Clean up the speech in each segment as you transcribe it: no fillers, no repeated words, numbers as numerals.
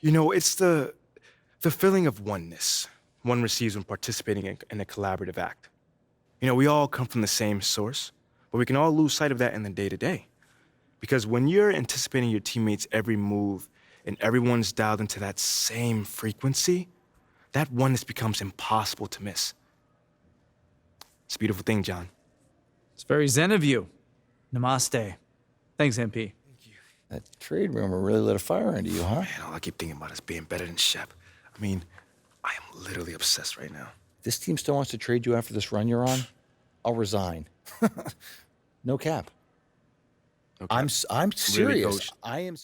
It's the feeling of oneness one receives when participating in a collaborative act. We all come from the same source, but we can all lose sight of that in the day-to-day. Because when you're anticipating your teammates' every move and everyone's dialed into that same frequency, that oneness becomes impossible to miss. It's a beautiful thing, John. It's very zen of you. Namaste. Thanks, MP. That trade rumor really lit a fire under you, huh? Man, all I keep thinking about is being better than Shep. I am literally obsessed right now. This team still wants to trade you after this run you're on? I'll resign. No cap. Okay. I'm serious. Really, Coach? I am.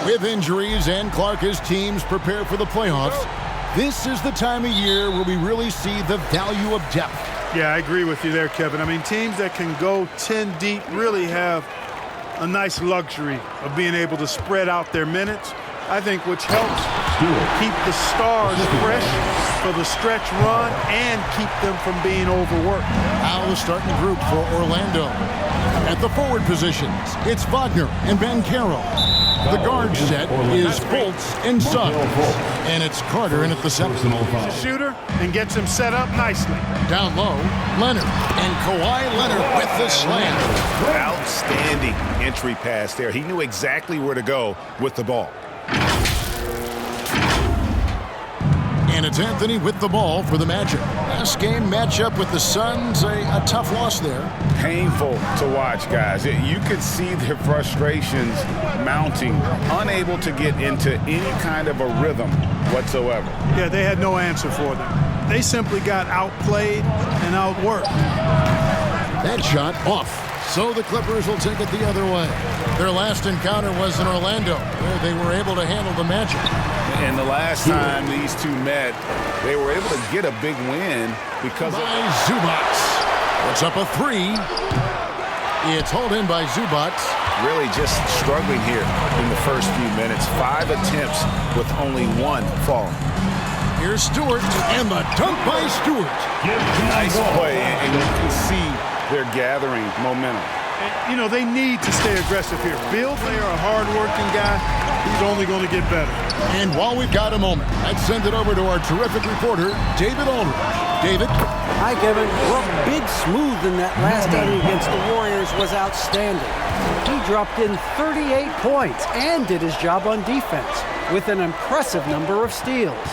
With injuries and Clark's teams prepare for the playoffs, this is the time of year where we really see the value of depth. Yeah, I agree with you there, Kevin. Teams that can go 10 deep really have a nice luxury of being able to spread out their minutes. I think which helps keep the stars fresh for the stretch run and keep them from being overworked. Now the starting group for Orlando. At the forward positions, it's Wagner and Ben Carroll. The guard set is Fultz and Suggs. And it's Carter in at the center. Shooter and gets him set up nicely. Down low, Leonard. And Kawhi Leonard with the slam. Outstanding entry pass there. He knew exactly where to go with the ball. And it's Anthony with the ball for the Magic. Last game matchup with the Suns, a tough loss there. Painful to watch, guys. You could see their frustrations mounting, unable to get into any kind of a rhythm whatsoever. Yeah, they had no answer for them. They simply got outplayed and outworked. That shot off. So the Clippers will take it the other way. Their last encounter was in Orlando, where they were able to handle the Magic. And the last time these two met, they were able to get a big win because of Zubac. It's up a three. It's hauled in by Zubac. Really just struggling here in the first few minutes. 5 attempts with only 1 falling. Here's Stewart, and the dunk by Stewart. Nice play, and you can see they're gathering momentum. And, they need to stay aggressive here. Bill, they are a hard-working guy. He's only going to get better. And while we've got a moment, let's send it over to our terrific reporter, David Aldridge. David? Hi, Kevin. Well, Big Smooth in that last outing against the Warriors was outstanding. He dropped in 38 points and did his job on defense with an impressive number of steals.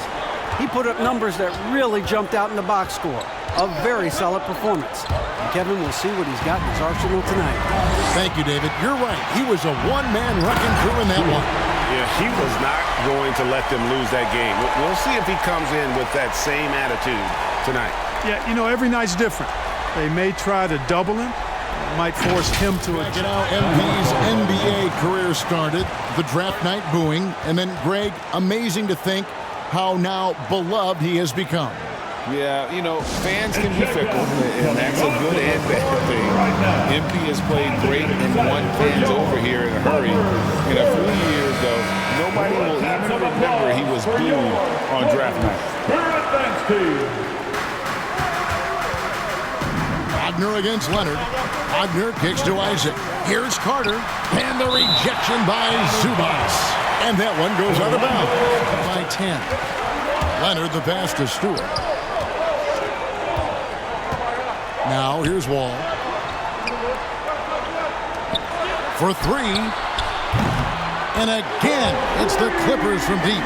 He put up numbers that really jumped out in the box score. A very solid performance. And Kevin will see what he's got in his arsenal tonight. Thank you, David. You're right. He was a one-man wrecking crew in that one. Yeah, he was not going to let them lose that game. We'll see if he comes in with that same attitude tonight. Yeah, every night's different. They may try to double him. It might force him to adjust. How MP's NBA career started, the draft night booing, and then, Greg, amazing to think how now beloved he has become. Yeah, fans can be fickle, and that's a good and bad thing. MP has played great and won fans over here in a hurry. In a few years, though, nobody will even remember he was booed on draft night. Wagner against Leonard. Wagner kicks to Isaac. Here's Carter, and the rejection by Zubac. And that one goes out of bounds by 10. Leonard, the pass to Stewart. Now, here's Wall. For 3. And again, it's the Clippers from deep.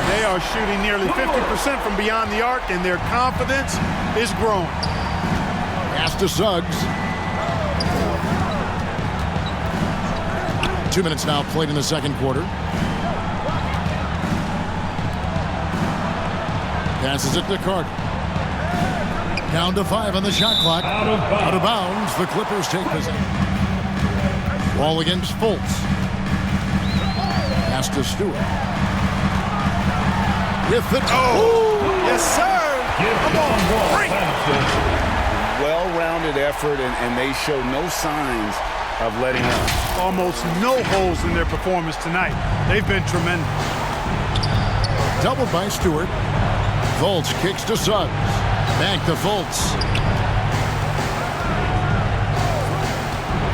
They are shooting nearly 50% from beyond the arc, and their confidence is growing. Pass to Suggs. 2 minutes now played in the second quarter. Passes it to Carter. Down to 5 on the shot clock. Out of bounds. The Clippers take possession. Ball against Fultz. pass to Stewart. With the Yes, sir. Come on, break. Well-rounded effort, and they show no signs of letting up. Almost no holes in their performance tonight. They've been tremendous. doubled by Stewart. Fultz kicks to Suggs. Back to Fultz.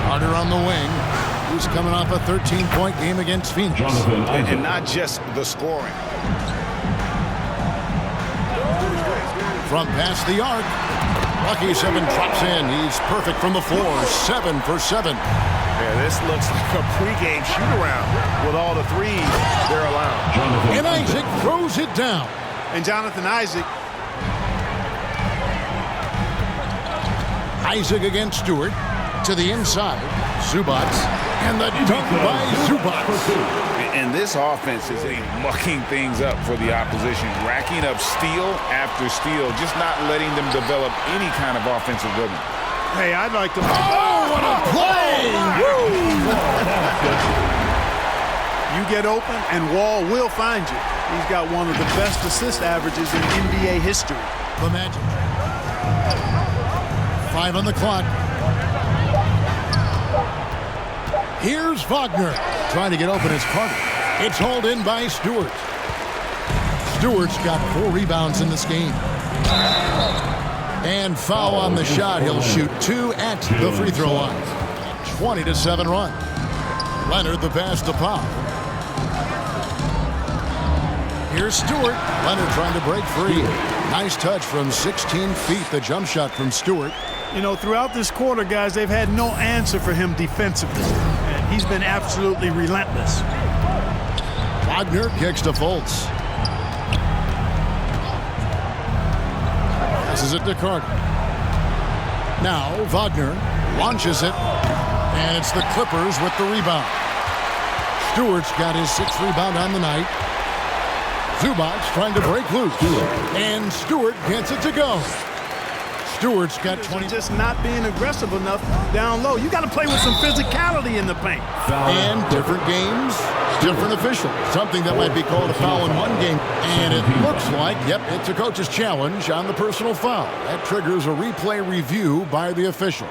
Carter on the wing. He's coming off a 13-point game against Phoenix. And not just the scoring. From past the arc. Lucky 7 drops in. He's perfect from the floor. 7 for 7. Yeah, this looks like a pregame shoot-around with all the threes they're allowed. And Isaac throws it down. And Jonathan Isaac. Isaac against Stewart. To the inside. Zubac. And the dunk by Zubac. And this offense is mucking things up for the opposition, racking up steal after steal, just not letting them develop any kind of offensive rhythm. Hey, I'd like to... Oh, what a play! You get open, and Wall will find you. He's got one of the best assist averages in NBA history. The Magic. 5 on the clock. Here's Wagner. Trying to get open as Carter. It's hauled in by Stewart. Stewart's got 4 rebounds in this game. And foul on the shot. He'll shoot 2 at the free throw line. 20-7 run. Leonard the pass to Powell. Here's Stewart. Leonard trying to break free. Nice touch from 16 feet. The jump shot from Stewart. You know, throughout this quarter, guys, they've had no answer for him defensively. And he's been absolutely relentless. Wagner kicks to Fultz. Passes it to Carter. Now Wagner launches it. And it's the Clippers with the rebound. Stewart's got his 6th rebound on the night. Zubac trying to break loose. And Stewart gets it to go. Stewart's got 20. Just not being aggressive enough down low. You got to play with some physicality in the paint. And different games, different officials. Something that might be called a foul in one game. And it looks like, yep, it's a coach's challenge on the personal foul. That triggers a replay review by the officials.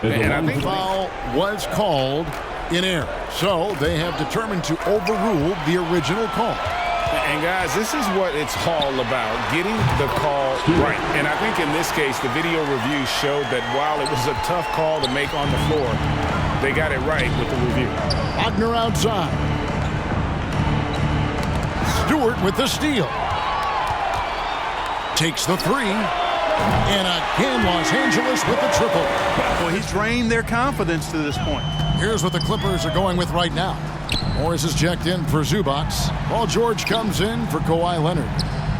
And I think foul was called in error. So they have determined to overrule the original call. And guys, this is what it's all about, getting the call right. And I think in this case, the video review showed that while it was a tough call to make on the floor, they got it right with the review. Wagner outside. Stewart with the steal. Takes the 3. And again, Los Angeles with the triple. Well, he's drained their confidence to this point. Here's what the Clippers are going with right now. Morris is checked in for Zubac. Paul George comes in for Kawhi Leonard.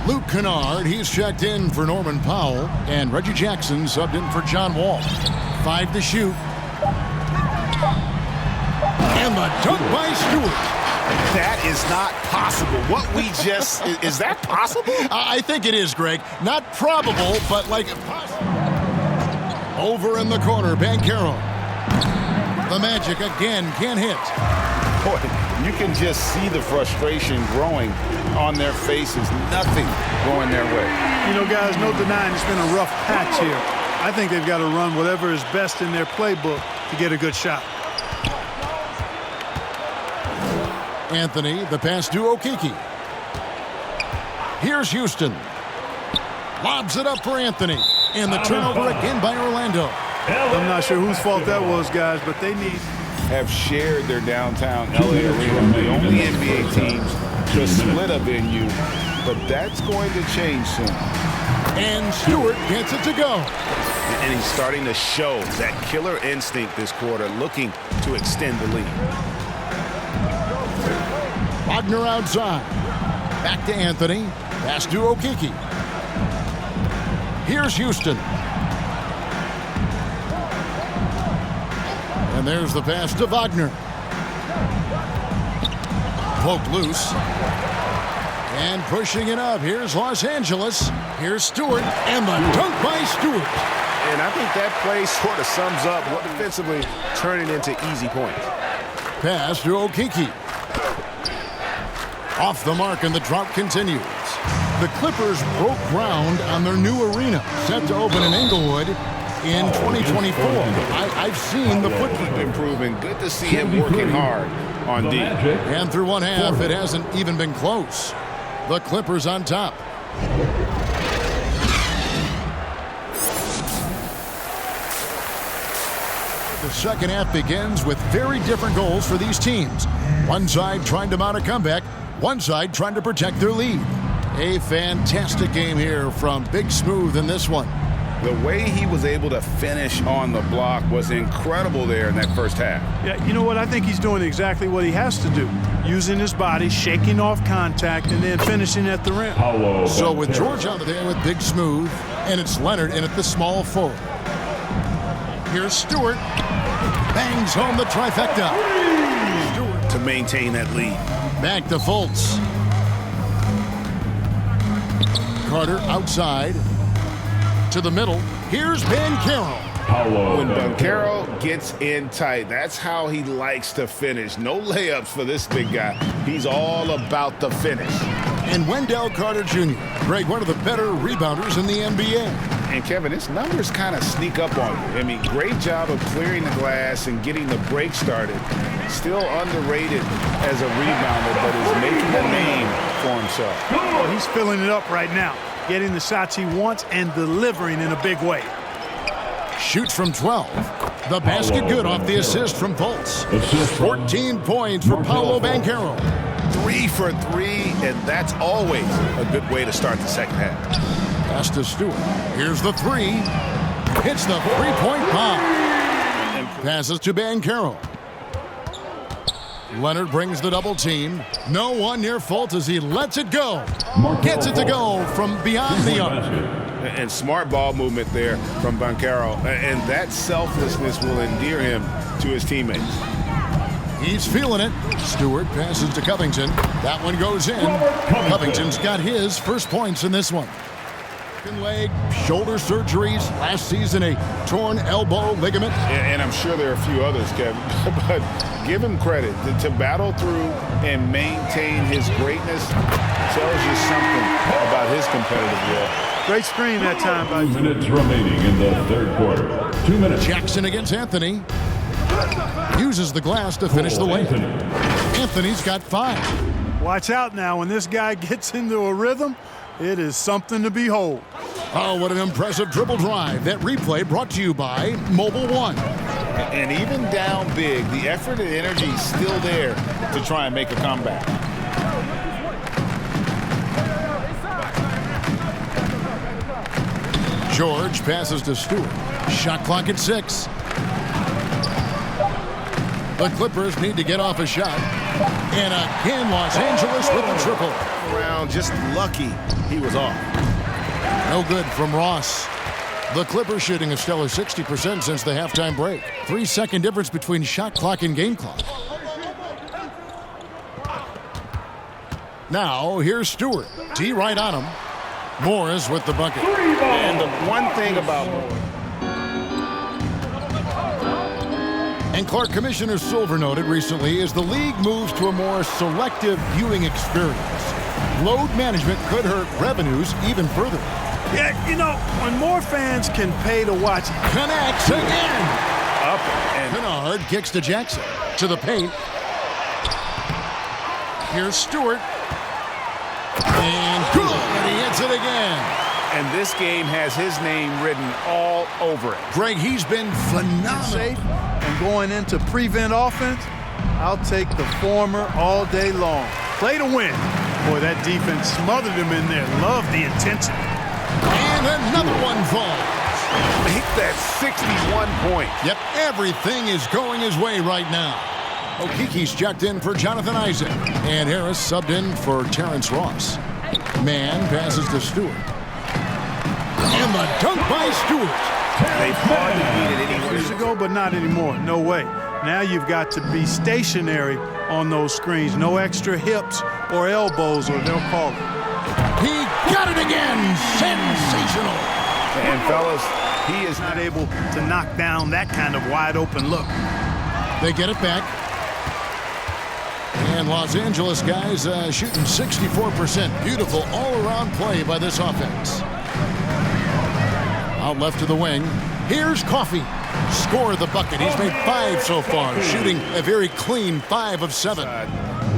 Luke Kennard, he's checked in for Norman Powell. And Reggie Jackson subbed in for John Wall. 5 to shoot. And the dunk by Stewart. That is not possible. What we just... is that possible? I think it is, Greg. Not probable, but like possible. Over in the corner, Banchero. The Magic again can't hit. Boy, you can just see the frustration growing on their faces. Nothing going their way. You know, guys, no denying it's been a rough patch here. I think they've got to run whatever is best in their playbook to get a good shot. Anthony, the pass to Okeke. Here's Houston. Lobs it up for Anthony. And the turnover again by Orlando. I'm not sure whose fault that was, guys, but they need... Have shared their downtown LA arena. The only NBA teams to split a venue, but that's going to change soon. And Stewart gets it to go. And he's starting to show that killer instinct this quarter, looking to extend the lead. Wagner outside. Back to Anthony. Pass to Okeke. Here's Houston. And there's the pass to Wagner. Poked loose. And pushing it up. Here's Los Angeles. Here's Stewart. And the dunk by Stewart. And I think that play sort of sums up what defensively turning into easy points. pass to Okiki. Off the mark, and the drought continues. The Clippers broke ground on their new arena, set to open in Inglewood in 2024. I've seen the footprint improving. Good to see him working hard on D. And through one half, it hasn't even been close. The Clippers on top. The second half begins with very different goals for these teams. One side trying to mount a comeback, one side trying to protect their lead. A fantastic game here from Big Smooth in this one. The way he was able to finish on the block was incredible there in that first half. Yeah, you know what? I think he's doing exactly what he has to do. Using his body, shaking off contact, and then finishing at the rim. So with George out there with Big Smooth, and it's Leonard in at the small forward. Here's Stewart. Bangs home the trifecta. Stewart to maintain that lead. Back to Fultz. Carter outside. To the middle. Here's Banchero. When Banchero gets in tight, that's how he likes to finish. No layups for this big guy. He's all about the finish. And Wendell Carter Jr., Greg, one of the better rebounders in the NBA. And Kevin, his numbers kind of sneak up on you. I mean, great job of clearing the glass and getting the break started. Still underrated as a rebounder, but is making a name for himself. Oh, he's filling it up right now. Getting the shots he wants and delivering in a big way. Shoots from 12. The basket good off the assist from Fultz. 14 points for Paolo Banchero. 3 for 3, and that's always a good way to start the second half. Pass to Stewart. Here's the three. Hits the three-point bomb. Passes to Banchero. Leonard brings the double team. No one near Fultz as he lets it go. Gets it to go from beyond the arc. And smart ball movement there from Banchero. And that selflessness will endear him to his teammates. He's feeling it. Stewart passes to Covington. That one goes in. Covington's got his first points in this one. Leg, shoulder surgeries, last season a torn elbow ligament. And I'm sure there are a few others, Kevin, but give him credit. To battle through and maintain his greatness tells you something about his competitive will. Great screen that time by 2 minutes remaining in the third quarter. 2 minutes. Jackson against Anthony. Uses the glass to finish the lane. Anthony's got 5. Watch out now. When this guy gets into a rhythm, it is something to behold. Oh, what an impressive dribble drive. That replay brought to you by Mobile One. And even down big, the effort and energy is still there to try and make a comeback. George passes to Stewart. Shot clock at 6. The Clippers need to get off a shot. And again, Los Angeles with a triple. Around, just lucky he was off. No good from Ross. The Clippers shooting a stellar 60% since the halftime break. 3-second difference between shot clock and game clock. Now, here's Stewart. T right on him. Morris with the bucket. And the one thing about And Clark, Commissioner Silver noted recently as the league moves to a more selective viewing experience, load management could hurt revenues even further. Yeah, you know, when more fans can pay to watch. Connects again. up and Kennard kicks to Jackson. To the paint. Here's Stewart. And good. And he hits it again. And this game has his name written all over it. Greg, he's been phenomenal. Safe and going into prevent offense, I'll take the former all day long. Play to win. Boy, that defense smothered him in there. Love the intensity. And another one falls. Make that 61 point. Yep, everything is going his way right now. Okiki's checked in for Jonathan Isaac. And Harris subbed in for Terrence Ross. Mann passes to Stewart. And the dunk by Stewart. They've hardly needed any Years ago, but not anymore. No way. Now you've got to be stationary on those screens. No extra hips or elbows, or they'll call it. He got it again. Sensational. And fellas, he is Not able to knock down that kind of wide open look. They get it back. And Los Angeles guys shooting 64%. Beautiful all-around play by this offense. Out left to the wing. Here's Coffey. Score the bucket. He's made 5 so far, shooting a very clean 5 of 7.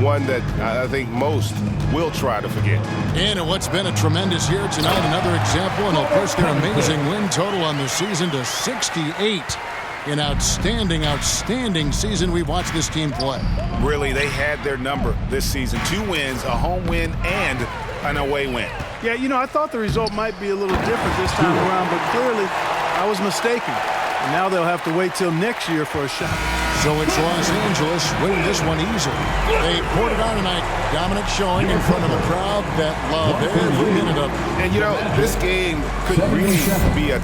One that I think most will try to forget. And what's been a tremendous year tonight, another example, and they'll push their amazing win total on the season to 68. An outstanding season we've watched this team play. Really, they had their number this season. 2 wins, a home win, and an away win. Yeah, you know, I thought the result might be a little different this time around, but clearly I was mistaken. And now they'll have to wait till next year for a shot. So it's Los Angeles winning this one easily. They poured it on tonight. Dominant showing in front of a crowd that loved every minute of it. And, you know, this game could really be a